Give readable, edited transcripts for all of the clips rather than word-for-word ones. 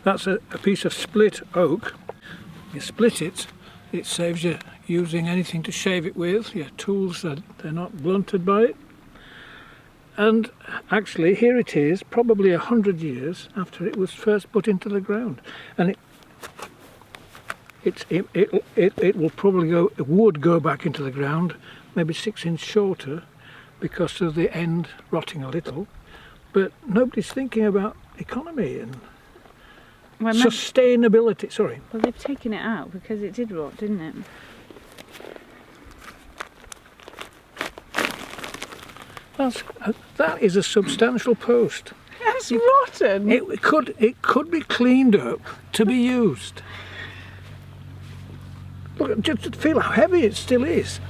That's a piece of split oak. You split it, it saves you using anything to shave it with. Your tools, they're not blunted by it. And actually here it is, probably 100 years after it was first put into the ground. And it will probably go, it would go back into the ground, maybe 6 inches shorter because of the end rotting a little. But nobody's thinking about economy and sustainability. Sorry. Well, they've taken it out because it did rot, didn't it? That is a substantial post. That's rotten. It could be cleaned up to be used. Look, just feel how heavy it still is.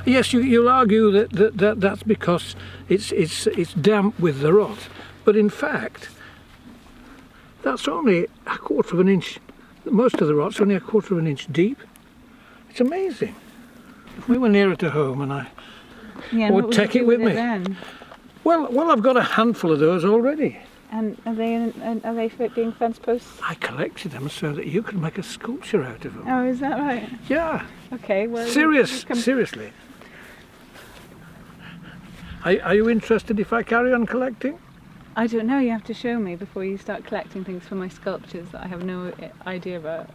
Yes, you'll argue that's because it's damp with the rot, but in fact, that's only a quarter of an inch. Most of the rot's only a quarter of an inch deep. It's amazing. If we were nearer to home, and I would take it with me. Then? Well, I've got a handful of those already. And are they being fence posts? I collected them so that you could make a sculpture out of them. Oh, is that right? Yeah. Okay, well... Seriously. Are you interested if I carry on collecting? I don't know, you have to show me before you start collecting things for my sculptures that I have no idea about.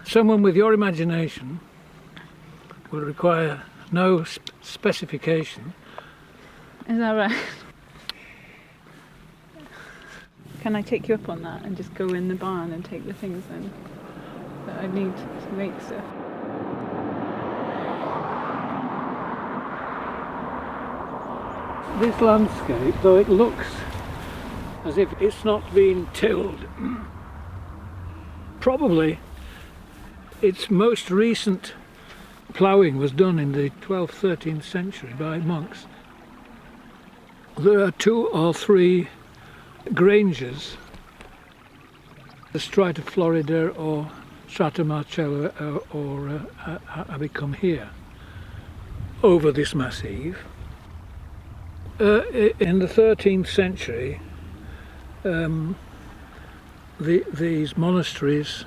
Someone with your imagination will require no specification. Is that right? Can I take you up on that and just go in the barn and take the things then that I need to make stuff? This landscape, though it looks as if it's not been tilled, probably its most recent ploughing was done in the 12th, 13th century by monks. There are 2 or 3 granges, the Strata Florida or Strata Marcella or Abicum here, over this massif. In the 13th century, these monasteries,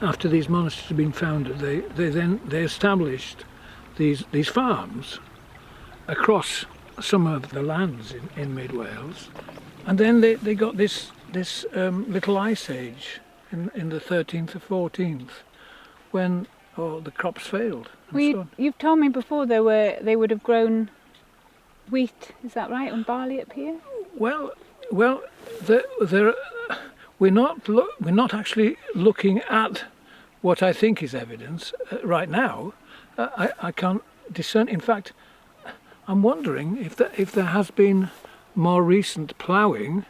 after these monasteries had been founded, they established these farms across some of the lands in mid Wales, and then they got this little ice age in the 13th or 14th when the crops failed. You've told me before they would have grown wheat, is that right, and barley up here? Well, we're not actually looking at what I think is evidence right now. I can't discern. In fact, I'm wondering if there has been more recent ploughing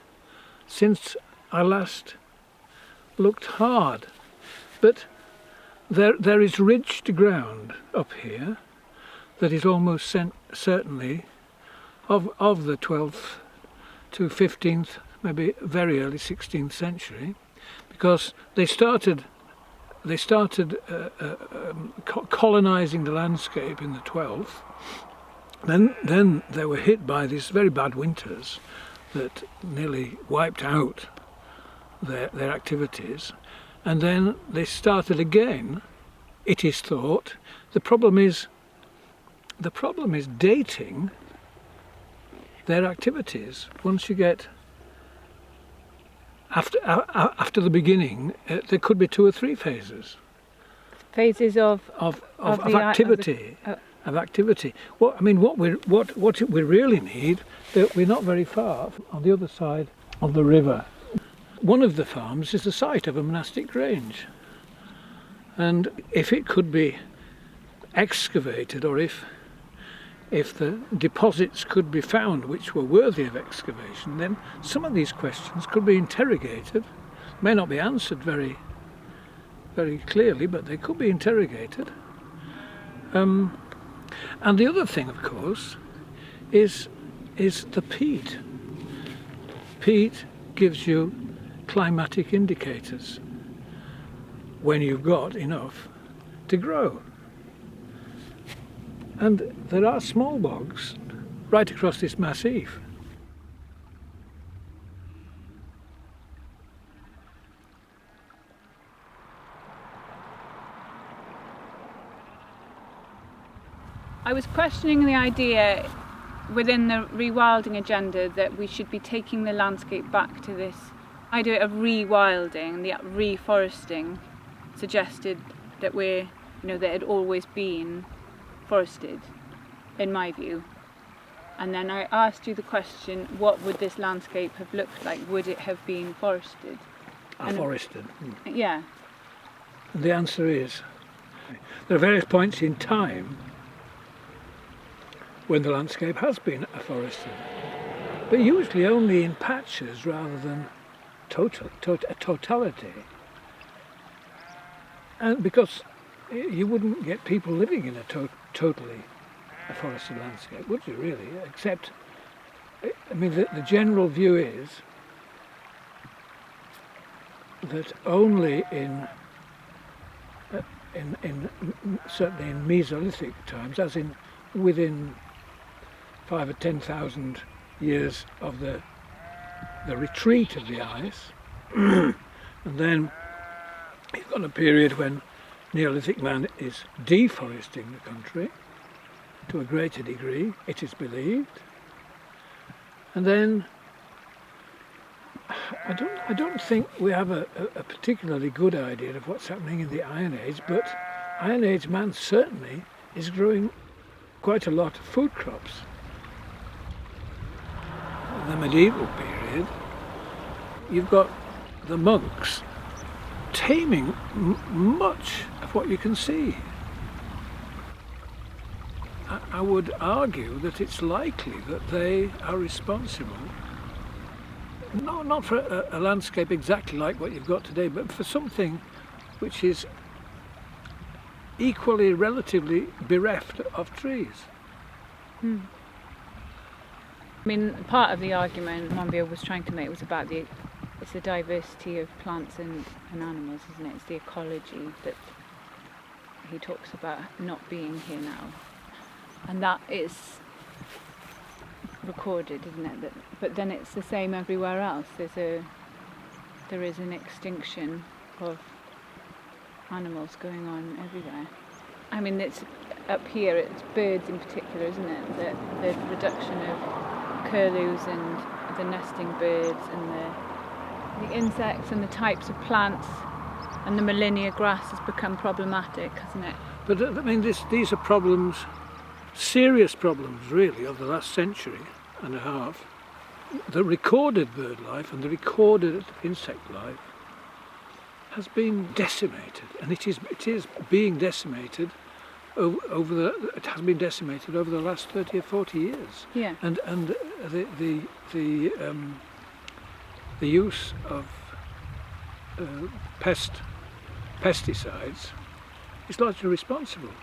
since I last looked hard. But there is ridged ground up here that is almost certainly of the 12th to 15th, maybe very early 16th century, because they started colonizing the landscape in the 12th. Then they were hit by these very bad winters that nearly wiped out their activities, and then they started again. It is thought the problem is dating their activities. Once you get after the beginning, there could be 2 or 3 phases. Phases of activity. Of activity. What we really need, that we're not very far on the other side of the river. One of the farms is the site of a monastic grange, and if it could be excavated, or if the deposits could be found which were worthy of excavation, then some of these questions could be interrogated. May not be answered very, very clearly, but they could be interrogated. And the other thing, of course, is the peat. Peat gives you climatic indicators when you've got enough to grow. And there are small bogs right across this massif. I was questioning the idea within the rewilding agenda that we should be taking the landscape back to this idea of rewilding. The reforesting suggested that that it had always been forested, in my view. And then I asked you the question, what would this landscape have looked like? Would it have been forested? Afforested. Yeah. And the answer is, there are various points in time when the landscape has been afforested, but usually only in patches rather than totality. And because you wouldn't get people living in a totally afforested landscape, would you really? Except, I mean, the general view is that only certainly in Mesolithic times, as in within 5,000 or 10,000 years of the retreat of the ice, and then you've got a period when Neolithic man is deforesting the country to a greater degree, it is believed, and then I don't think we have a particularly good idea of what's happening in the Iron Age, but Iron Age man certainly is growing quite a lot of food crops. In the medieval period, you've got the monks taming much of what you can see. I would argue that it's likely that they are responsible, not for a landscape exactly like what you've got today, but for something which is equally relatively bereft of trees. I mean, part of the argument Monbiot was trying to make was about it's the diversity of plants and animals, isn't it? It's the ecology that he talks about not being here now. And that is recorded, isn't it? But then it's the same everywhere else. There is an extinction of animals going on everywhere. I mean, it's up here, it's birds in particular, isn't it? The reduction of curlews and the nesting birds and the insects and the types of plants and the molinia grass has become problematic, hasn't it? But I mean, these are problems, serious problems really, of the last century and a half. The recorded bird life and the recorded insect life has been decimated, and it is being decimated it has been decimated over the last 30 or 40 years. Yeah. And the use of pesticides is largely responsible.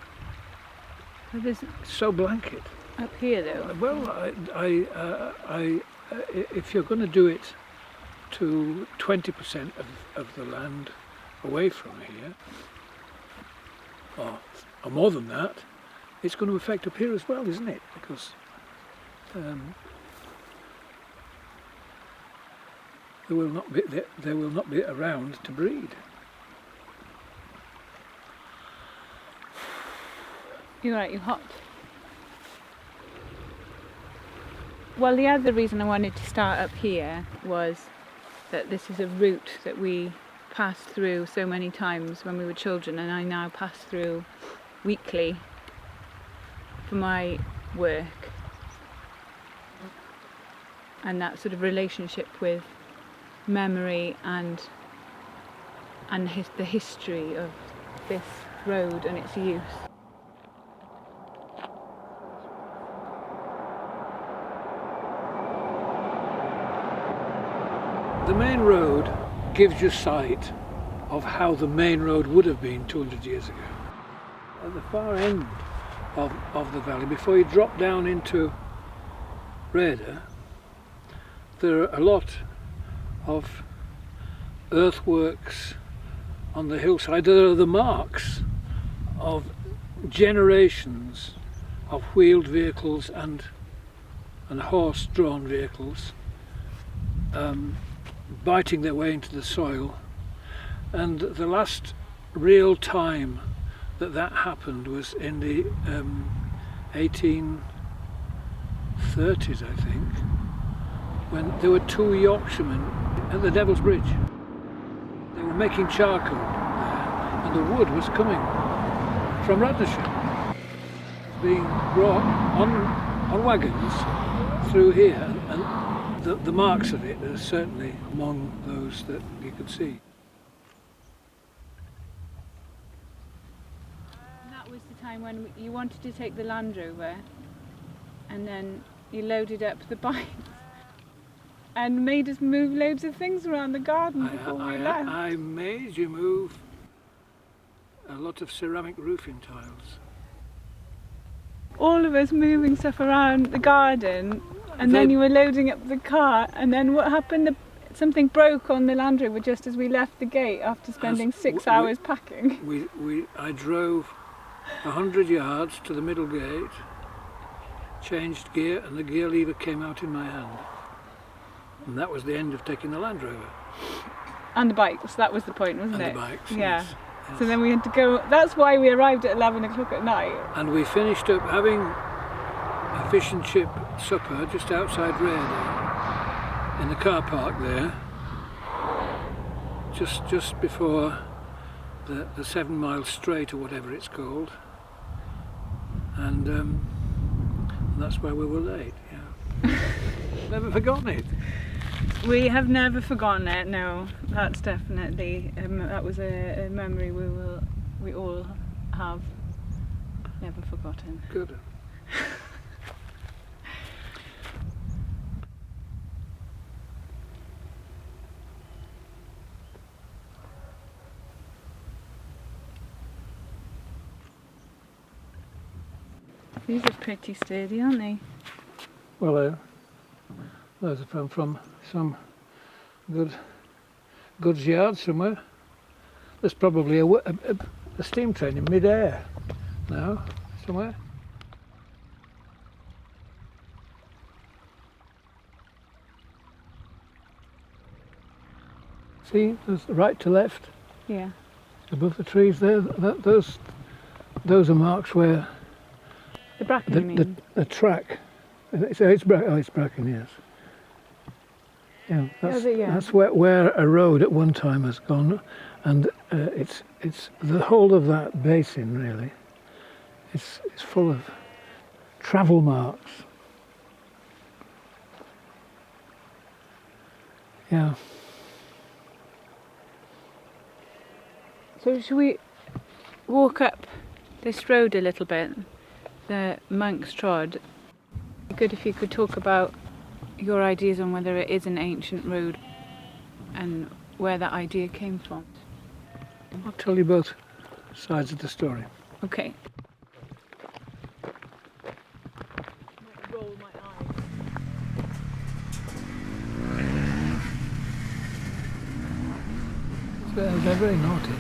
It's so blanket. Up here though. Well, if you're going to do it to 20% of the land away from here, or more than that, it's going to affect up here as well, isn't it? Because they will not be around to breed. You're right, you're hot. Well, the other reason I wanted to start up here was that this is a route that we passed through so many times when we were children, and I now pass through weekly for my work. And that sort of relationship with memory and the history of this road and its use. The main road gives you sight of how the main road would have been 200 years ago. At the far end of the valley, before you drop down into Reda, there are a lot of earthworks on the hillside. There are the marks of generations of wheeled vehicles and horse-drawn vehicles biting their way into the soil, and the last real time that happened was in the 1830s, I think, when there were two Yorkshiremen at the Devil's Bridge. They were making charcoal there, and the wood was coming from Radnorshire, being brought on wagons through here, and the marks of it are certainly among those that you could see. That was the time when you wanted to take the Land Rover, and then you loaded up the bikes and made us move loads of things around the garden before we left. I made you move a lot of ceramic roofing tiles. All of us moving stuff around the garden, and then you were loading up the car, and then what happened? Something broke on the Land Rover just as we left the gate after spending 6 hours packing. I drove 100 yards to the middle gate, changed gear, and the gear lever came out in my hand. And that was the end of taking the Land Rover. And the bikes, that was the point, wasn't it? And the bikes, yeah. Yes. So then we had to go, that's why we arrived at 11 o'clock at night. And we finished up having a fish and chip supper just outside Raider, in the car park there, just before the 7 Mile Straight, or whatever it's called. And that's why we were late, yeah. Never forgotten it. We have never forgotten it, no. That's definitely, that was a memory we all have never forgotten. Good. These are pretty sturdy, aren't they? Well, those are from some goods yard somewhere. There's probably a steam train in mid-air now, somewhere. See, there's right to left. Yeah. Above the trees there. Those are marks where The bracken, you mean? the track. It's bracken, yes. Yeah, that's where a road at one time has gone, and it's the whole of that basin really. It's full of travel marks. Yeah. So should we walk up this road a little bit? The Monk's Trod. Good if you could talk about your ideas on whether it is an ancient road and where that idea came from. I'll tell you both sides of the story. Okay. They're very naughty.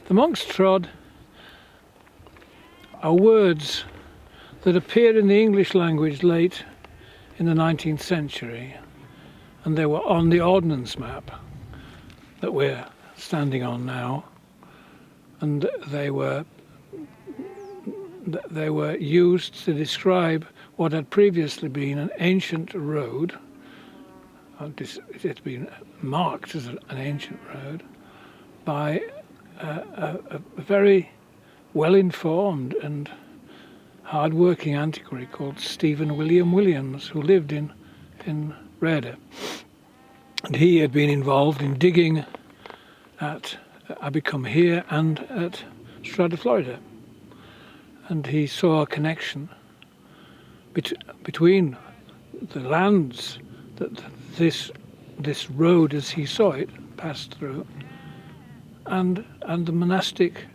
The Monk's Trod are words that appeared in the English language late in the 19th century, and they were on the ordnance map that we're standing on now, and they were used to describe what had previously been an ancient road. It's been marked as an ancient road by a very well-informed and hard-working antiquary called Stephen William Williams, who lived in Raider. And he had been involved in digging at Abercombe here and at Strata, Florida. And he saw a connection between the lands that this road, as he saw it, passed through, and the monastic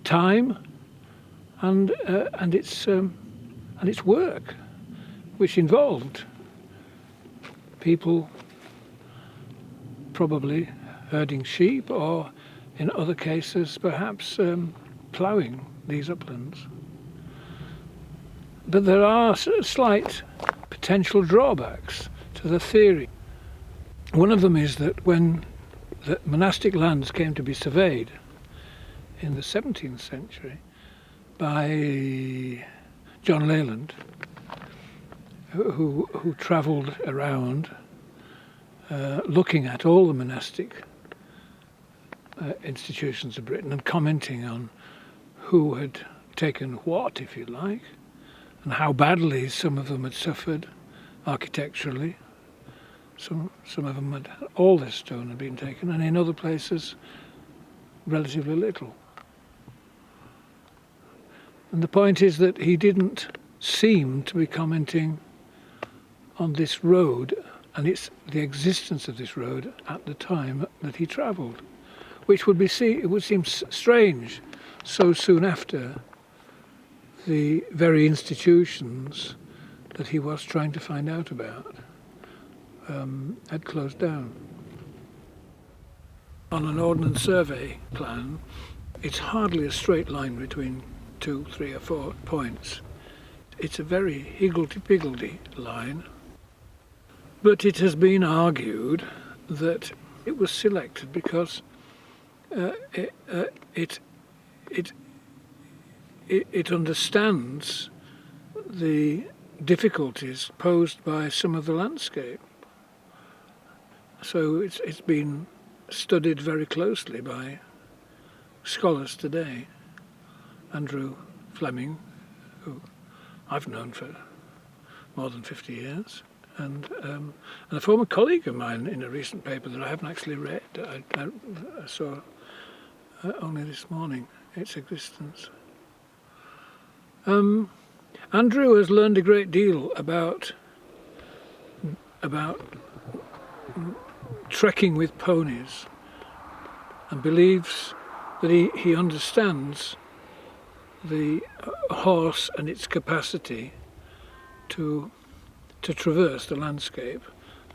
time and its work, which involved people probably herding sheep, or in other cases perhaps ploughing these uplands. But there are slight potential drawbacks to the theory. One of them is that when the monastic lands came to be surveyed in the 17th century by John Leyland, who travelled around looking at all the monastic institutions of Britain and commenting on who had taken what, if you like, and how badly some of them had suffered architecturally. Some of them had, all their stone had been taken, and in other places relatively little. And the point is that he didn't seem to be commenting on this road and the existence of this road at the time that he travelled, which it would seem strange so soon after the very institutions that he was trying to find out about had closed down. On an ordnance survey plan, it's hardly a straight line between 2, 3 or 4 points. It's a very higgledy-piggledy line, but it has been argued that it was selected because it understands the difficulties posed by some of the landscape. So it's been studied very closely by scholars today. Andrew Fleming, who I've known for more than 50 years, and a former colleague of mine in a recent paper that I haven't actually read. I saw only this morning its existence. Andrew has learned a great deal about trekking with ponies, and believes that he understands the horse and its capacity to traverse the landscape,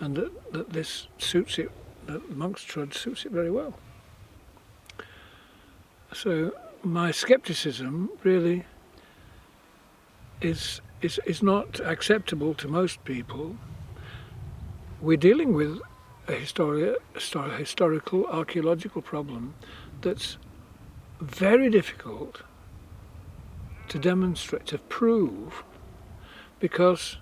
and that this suits it, that Monk's Trud suits it very well. So my scepticism really is not acceptable to most people. We're dealing with a historical archaeological problem that's very difficult to demonstrate, to prove, because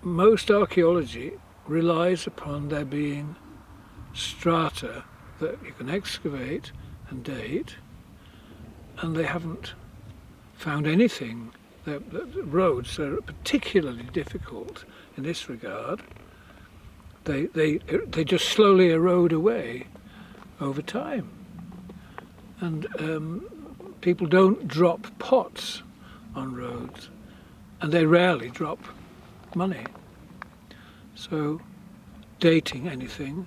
most archaeology relies upon there being strata that you can excavate and date, and they haven't found anything. The roads are particularly difficult in this regard. They just slowly erode away over time, and people don't drop pots on roads, and they rarely drop money. So dating anything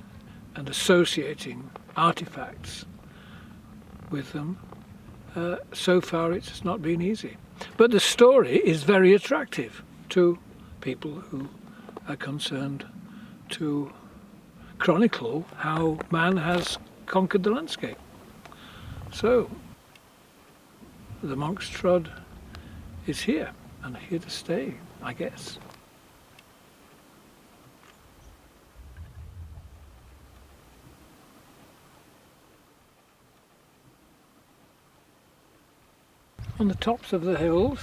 and associating artifacts with them, so far it's not been easy. But the story is very attractive to people who are concerned to chronicle how man has conquered the landscape. So the Monk's Trud is here, and here to stay, I guess. On the tops of the hills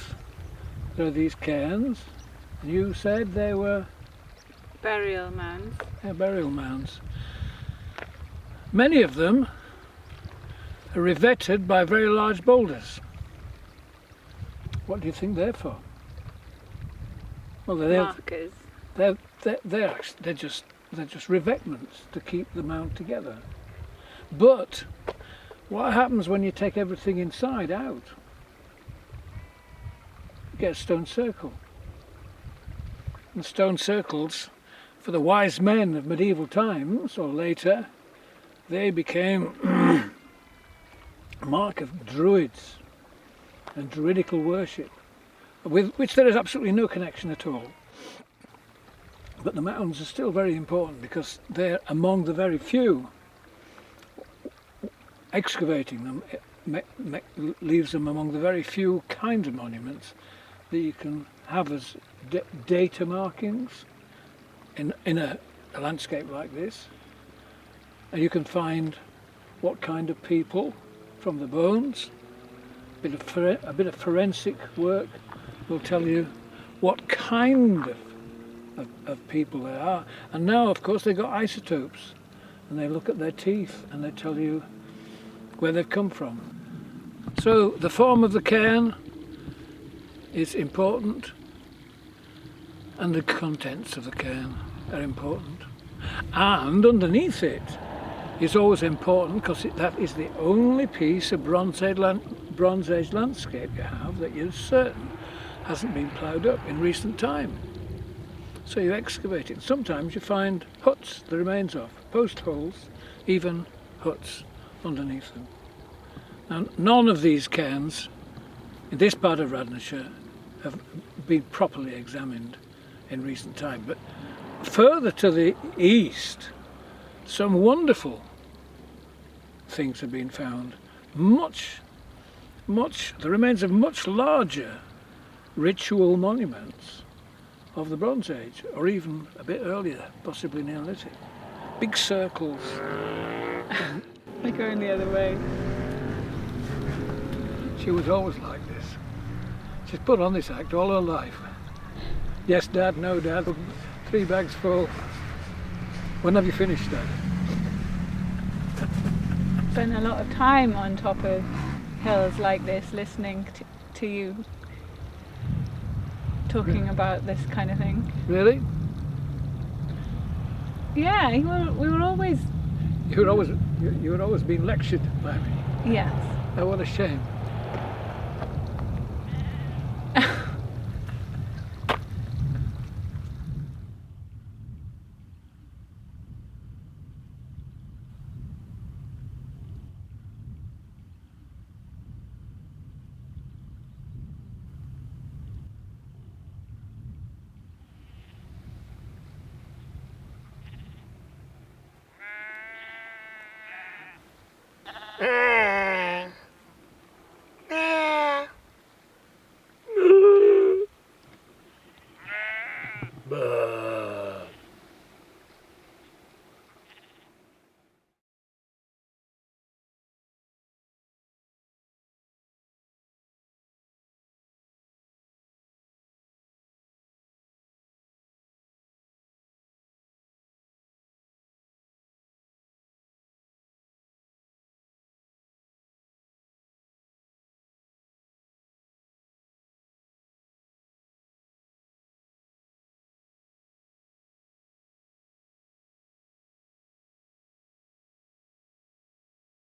there are these cairns. You said they were Burial mounds. Yeah, burial mounds. Many of them are revetted by very large boulders. What do you think they're for? Well, Markers. they're just revetments to keep the mount together. But what happens when you take everything inside out? You get a stone circle. And stone circles, for the wise men of medieval times or later, they became a mark of druids. and druidical worship, with which there is absolutely no connection at all. But the mounds are still very important because they're among the very few. Excavating them leaves them among the very few kinds of monuments that you can have as data markings in a landscape like this. And you can find what kind of people from the bones. A bit of forensic work will tell you what kind of people they are. And now, of course, they've got isotopes, and they look at their teeth and they tell you where they've come from. So the form of the cairn is important, and the contents of the cairn are important. And underneath it is always important because that is the only piece of Bronze Age landscape you have that you're certain hasn't been ploughed up in recent time. So you excavate it. Sometimes you find huts, the remains of, post holes, even huts underneath them. Now, none of these cairns in this part of Radnorshire have been properly examined in recent time, but further to the east, some wonderful things have been found. The remains of much larger ritual monuments of the Bronze Age, or even a bit earlier, possibly Neolithic. Big circles. They're going the other way. She was always like this. She's put on this act all her life. Yes, Dad, no, Dad. 3 bags full. When have you finished, Dad? Spent a lot of time on top of hills like this, listening to you talking about this kind of thing. Really? Yeah, we were always. You were always being lectured by me. Yes. Oh, what a shame.